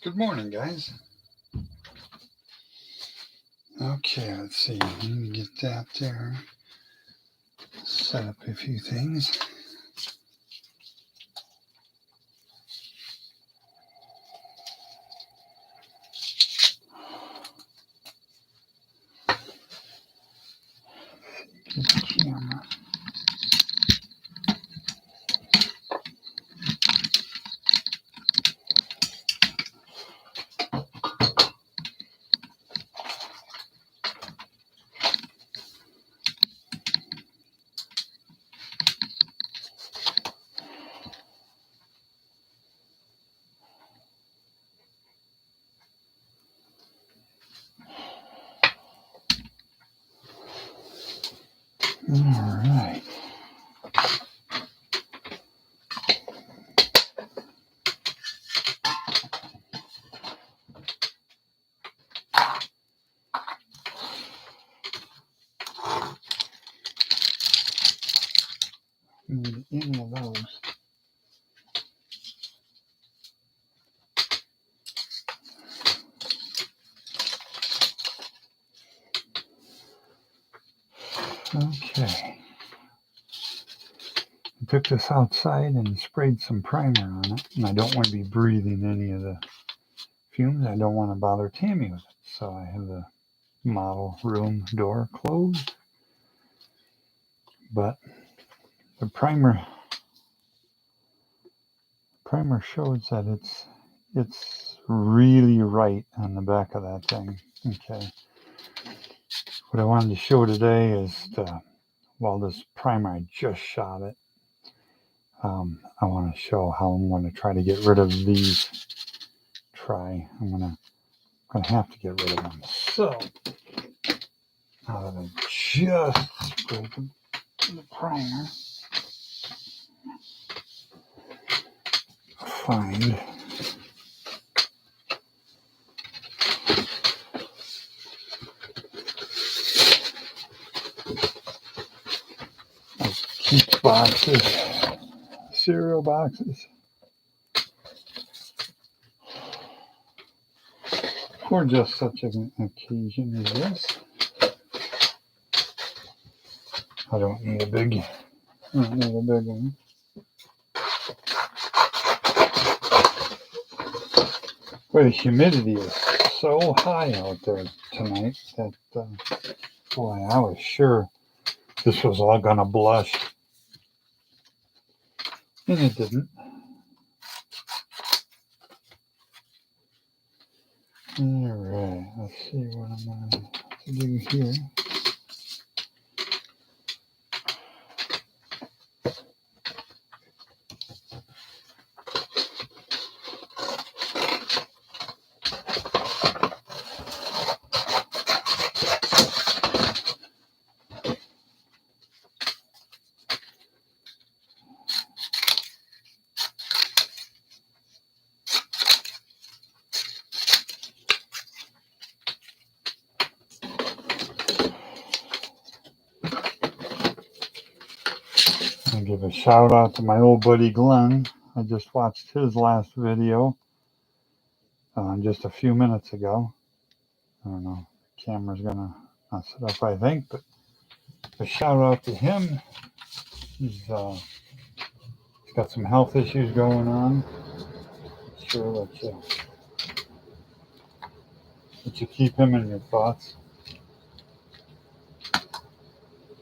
Good morning, guys. Okay, let's see. Let me get that there. Set up a few things. Get the camera. All right. Need any of those. Okay. I took this outside and sprayed some primer on it, and I don't want to be breathing any of the fumes. I don't want to bother Tammy with it, so I have the model room door closed. But the primer shows that it's really right on the back of that thing. Okay. What I wanted to show today is this primer, I just shot it. I want to show how I'm going to try to get rid of these. I'm going to have to get rid of them. So now that I just sprayed the primer, find keep boxes, cereal boxes, for just such an occasion as this. I don't need a big one. Boy, the humidity is so high out there tonight that, boy, I was sure this was all gonna blush. And it didn't. Alright, let's see what I'm gonna do here. I'll give a shout out to my old buddy Glenn. I just watched his last video just a few minutes ago. I don't know, the camera's gonna mess it up, I think, but a shout out to him. He's got some health issues going on. Sure that you keep him in your thoughts.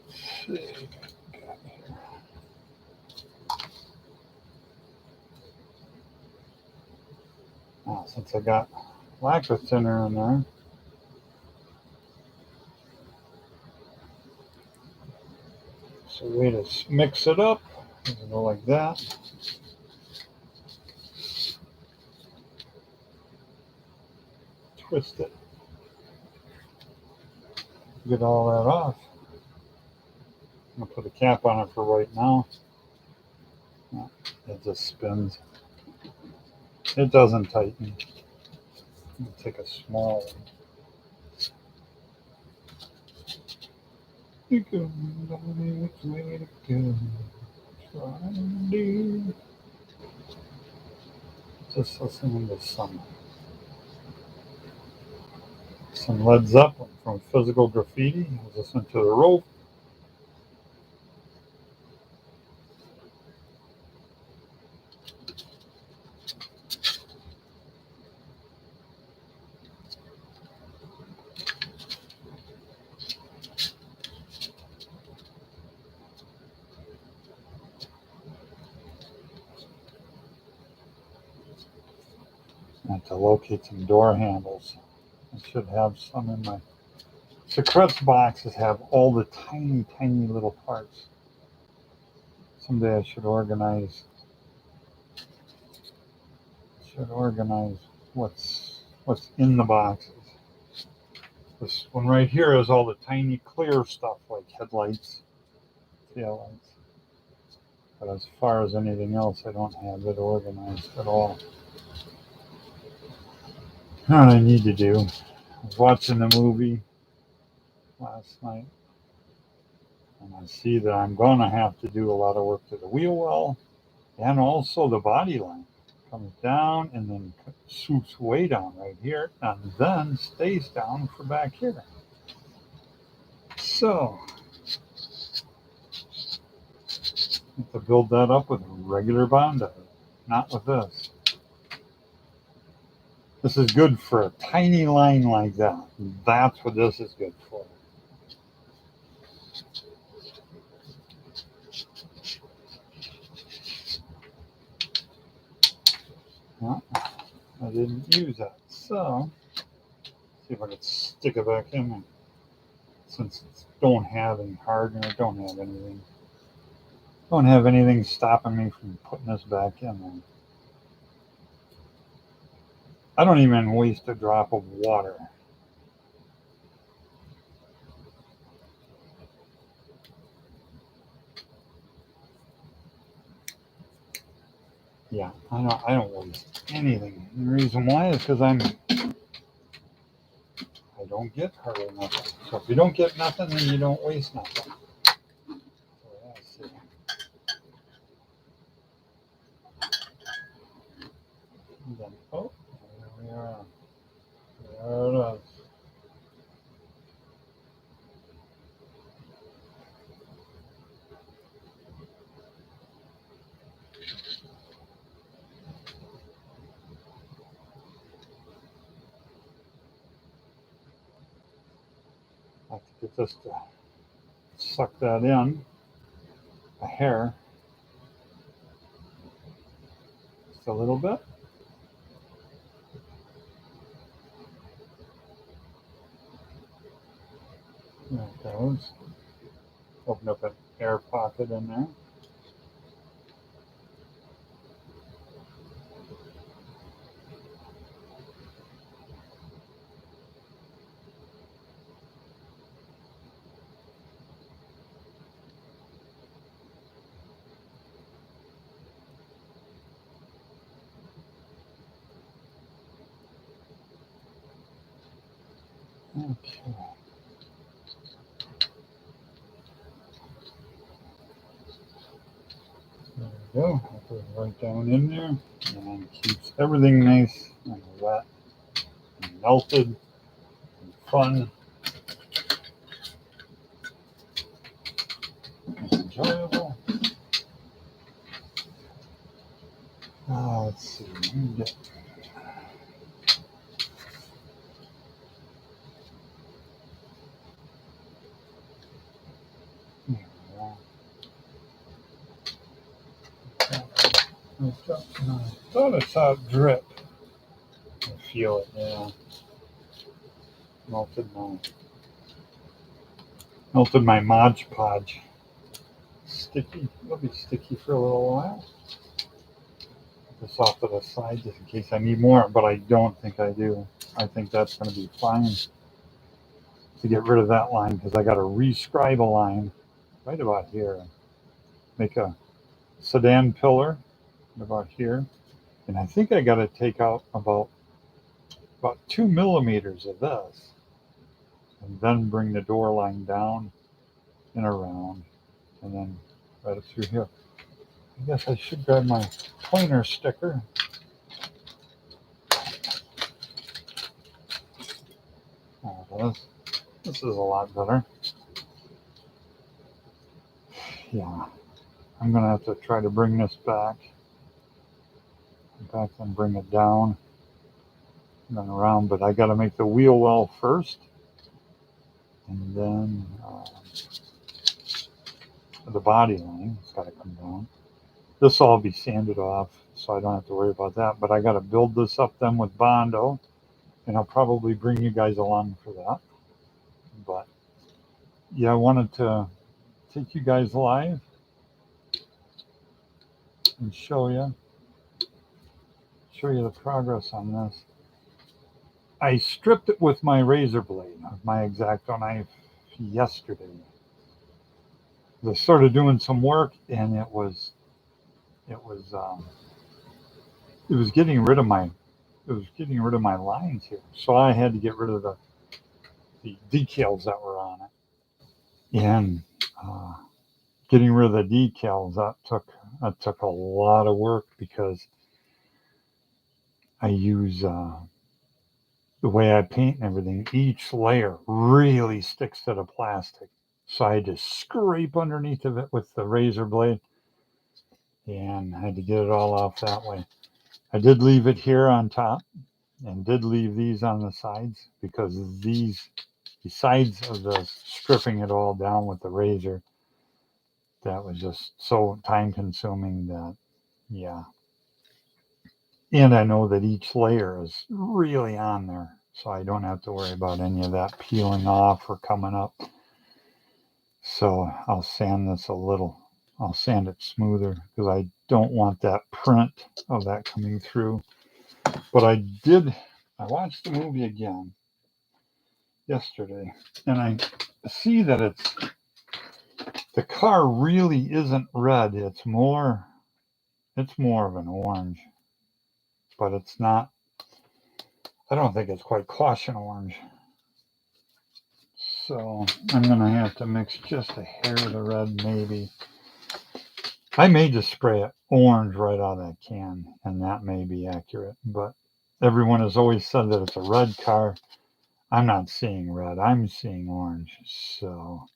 Let's see. Now, since I got lacquer thinner in there, so way to mix it up. Go like that. Twist it. Get all that off. I'm gonna put a cap on it for right now. It just spins. It doesn't tighten. I'm gonna take a small one. You go down which way to go. Try and do. Just listening to summer. some Led Zeppelin from Physical Graffiti. I was listening to The Rope. I have to locate some door handles. I should have some in my secrets boxes. Have all the tiny, tiny little parts. Someday I should organize what's in the boxes. This one right here is all the tiny clear stuff like headlights, taillights. But as far as anything else, I don't have it organized at all. You know what I need to do? I was watching the movie last night, and I see that I'm going to have to do a lot of work to the wheel well and also the body line. Comes down and then swoops way down right here and then stays down for back here. So, I have to build that up with regular Bondi, not with this. This is good for a tiny line like that. That's what this is good for. Well, I didn't use that. So, see if I can stick it back in there. Since it don't have any hardener, don't have anything stopping me from putting this back in there. I don't even waste a drop of water. Yeah, I don't waste anything. And the reason why is because I don't get hurt or nothing. So if you don't get nothing, then you don't waste nothing. So yeah, see. And then, oh, there we are. There it is. I have to get this to suck that in. A hair. Just a little bit. There it goes. Open up an air pocket in there. Okay. There we go. That goes right down in there and keeps everything nice and wet and melted and fun and enjoyable. Let's see. Let me get I thought I saw it drip. I feel it now. Melted my Mod Podge. Sticky. It'll be sticky for a little while. Put this off to the side just in case I need more, but I don't think I do. I think that's going to be fine to get rid of that line because I got to re-scribe a line right about here. Make a sedan pillar about here. And I think I got to take out about 2 millimeters of this and then bring the door line down and around and then right up through here. I guess I should grab my pointer sticker. this. This is a lot better. Yeah, I'm going to have to try to bring this back. And bring it down. And then around, but I got to make the wheel well first. And then the body line has got to come down. This will all be sanded off, so I don't have to worry about that. But I got to build this up then with Bondo, and I'll probably bring you guys along for that. But yeah, I wanted to take you guys live and show you the progress on this. I stripped it with my razor blade, my X-Acto knife, yesterday. I was sort of doing some work, and it was getting rid of my lines here. So I had to get rid of the decals that were on it, and getting rid of the decals that took a lot of work because I use the way I paint and everything. Each layer really sticks to the plastic, so I had to scrape underneath of it with the razor blade, and I had to get it all off that way. I did leave it here on top, and did leave these on the sides because these, besides of the stripping it all down with the razor, that was just so time consuming that, yeah. And I know that each layer is really on there, so I don't have to worry about any of that peeling off or coming up. So I'll sand this a little. I'll sand it smoother because I don't want that print of that coming through. But I watched the movie again yesterday, and I see that the car really isn't red. It's more of an orange, but it's not. I don't think it's quite caution orange. So I'm gonna have to mix just a hair of the red, maybe. I may just spray it orange right out of that can, and that may be accurate. But everyone has always said that it's a red car. I'm not seeing red. I'm seeing orange. So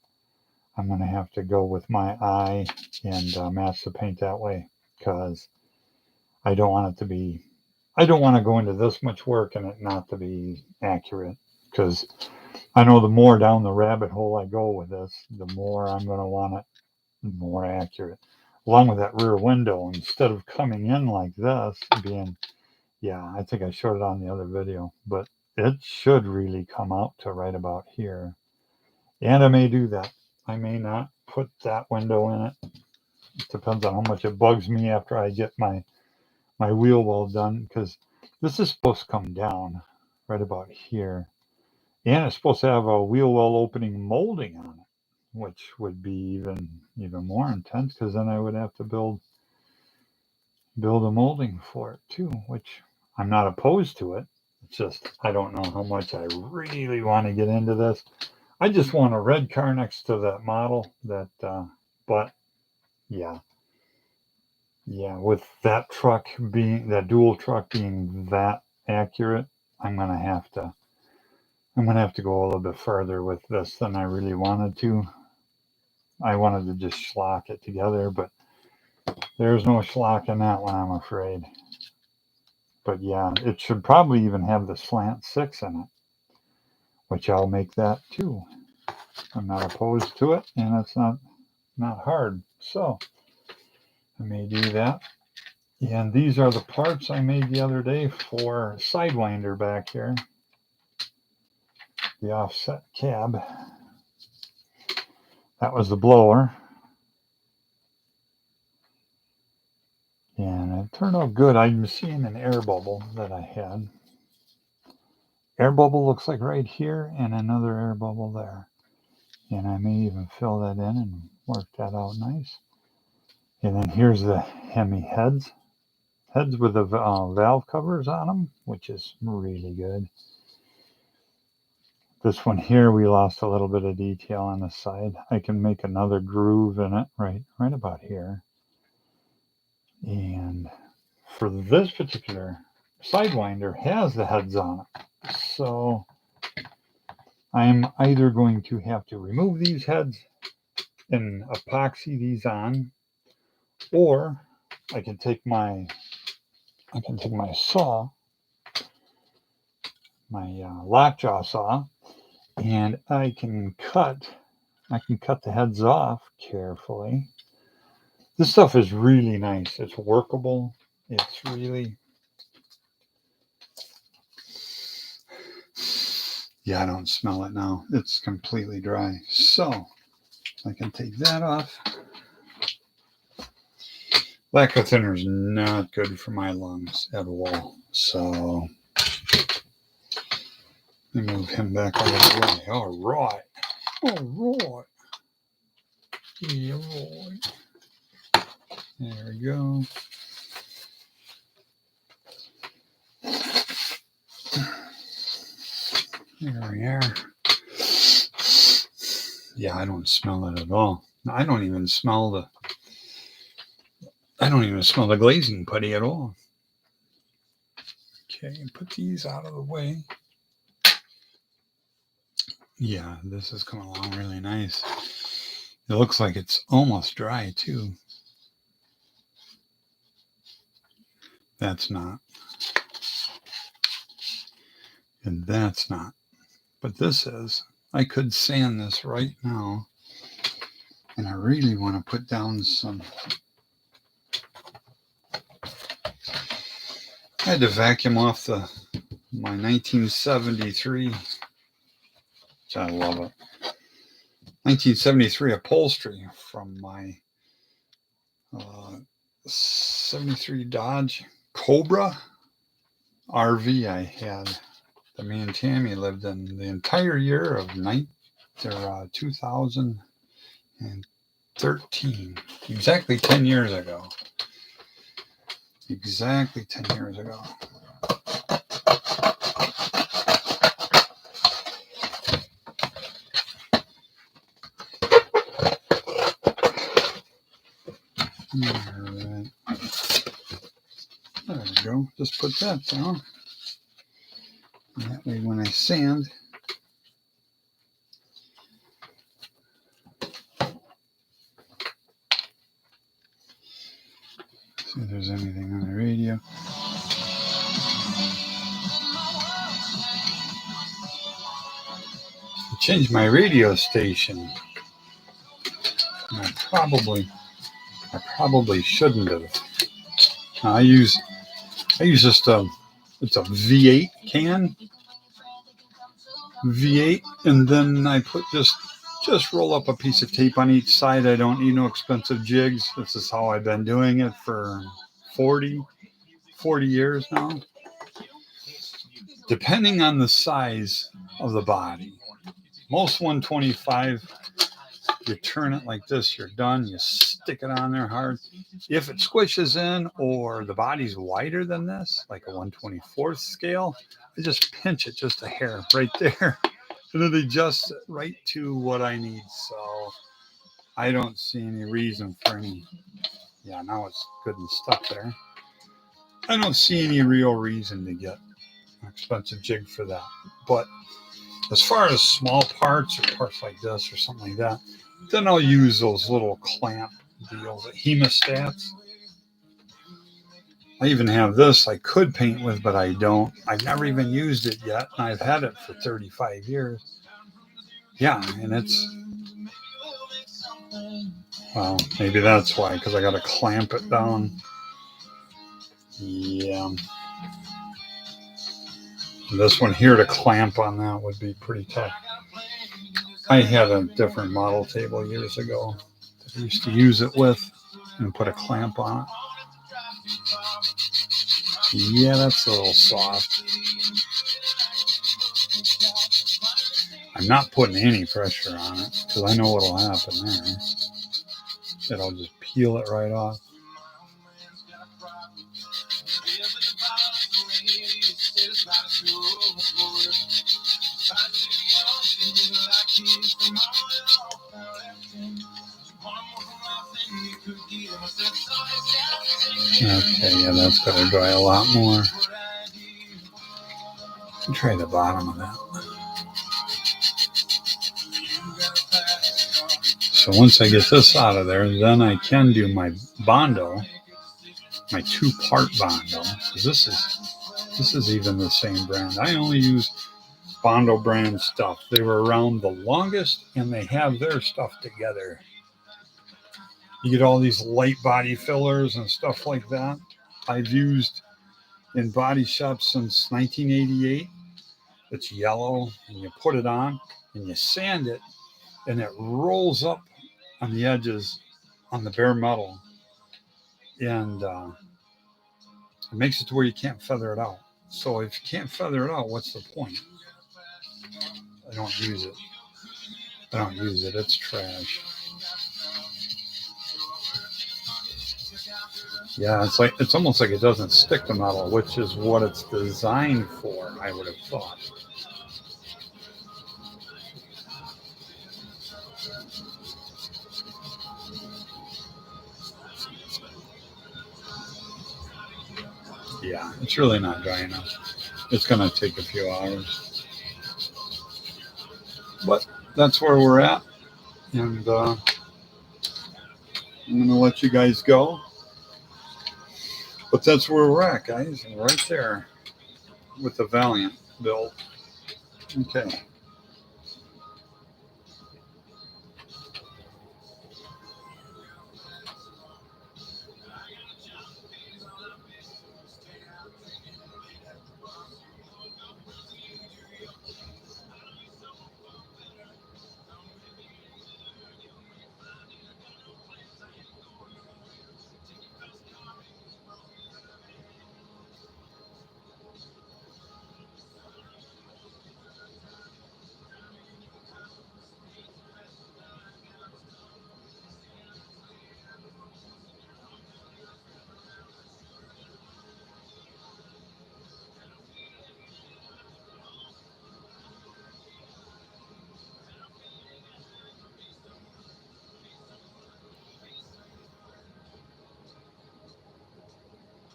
I'm going to have to go with my eye and match the paint that way because I don't want to go into this much work and it not to be accurate because I know the more down the rabbit hole I go with this, the more I'm going to want it more accurate. Along with that rear window, instead of coming in like this, I think I showed it on the other video, but it should really come out to right about here. And I may do that. I may not put that window in it. It depends on how much it bugs me after I get my wheel well done, because this is supposed to come down right about here. And it's supposed to have a wheel well opening molding on it, which would be even more intense because then I would have to build a molding for it too, which I'm not opposed to it. It's just I don't know how much I really want to get into this. I just want a red car next to that model but yeah, with that dual truck being that accurate, I'm gonna have to go a little bit further with this than I really wanted to. I wanted to just schlock it together, but there's no schlock in that one, I'm afraid. But yeah, it should probably even have the slant 6 in it, which I'll make that too. I'm not opposed to it, and it's not hard. So I may do that. And these are the parts I made the other day for Sidewinder back here. The offset cab. That was the blower. And it turned out good. I'm seeing an air bubble that I had. Air bubble looks like right here, and another air bubble there. And I may even fill that in and work that out nice. And then here's the Hemi heads with the valve covers on them, which is really good. This one here, we lost a little bit of detail on the side. I can make another groove in it right about here. And for this particular Sidewinder has the heads on it. So I'm either going to have to remove these heads and epoxy these on, or I can take my saw, my lockjaw saw, and I can cut the heads off carefully. This stuff is really nice. It's workable. It's really, yeah, I don't smell it now. It's completely dry. So I can take that off. Lacquer thinner is not good for my lungs at all. So let me move him back out of the way. All right. Yeah, right. There we go. There we are. Yeah, I don't smell it at all. I don't even smell the glazing putty at all. Okay, put these out of the way. Yeah, this is coming along really nice. It looks like it's almost dry too. That's not. And that's not. But this is. I could sand this right now. And I really want to put down some. I had to vacuum off my 1973, which I love it. 1973 upholstery from my 73 Dodge Cobra RV I had that me and Tammy lived in the entire year of 2013. Exactly 10 years ago. Exactly 10 years ago. All right. There we go. Just put that down. And that way when I sand, see if there's anything on the radio. I changed my radio station. I probably shouldn't have. I use just it's a V8 can. V8, and then I put just roll up a piece of tape on each side. I don't need no expensive jigs. This is how I've been doing it for 40 years now. Depending on the size of the body. Most 125, you turn it like this, you're done. You stick it on there hard. If it squishes in or the body's wider than this, like a 1/24 scale, I just pinch it just a hair right there. And it adjusts it right to what I need. So I don't see any reason for any. Yeah, now it's good and stuck there. I don't see any real reason to get an expensive jig for that. But as far as small parts or parts like this or something like that, then I'll use those little clamp deals, hemostats. I even have this I could paint with, but I don't. I've never even used it yet, and I've had it for 35 years. Yeah, and it's, well, maybe that's why, because I got to clamp it down. Yeah. This one here to clamp on that would be pretty tough. I had a different model table years ago that I used to use it with and put a clamp on it. Yeah, that's a little soft. I'm not putting any pressure on it because I know what'll happen there. It'll just peel it right off. Okay, yeah, that's gotta dry a lot more. Try the bottom of that. So once I get this out of there, then I can do my Bondo, my 2-part Bondo. So this is even the same brand. I only use Bondo brand stuff. They were around the longest, and they have their stuff together. You get all these light body fillers and stuff like that. I've used in body shops since 1988. It's yellow, and you put it on, and you sand it, and it rolls up on the edges on the bare metal, and it makes it to where you can't feather it out. So if you can't feather it out, what's the point? I don't use it. It's trash. Yeah, it's almost like it doesn't stick to metal, which is what it's designed for, I would have thought. Yeah, it's really not dry enough. It's going to take a few hours. But that's where we're at. And I'm going to let you guys go. But that's where we're at, guys. Right there with the Valiant build. Okay.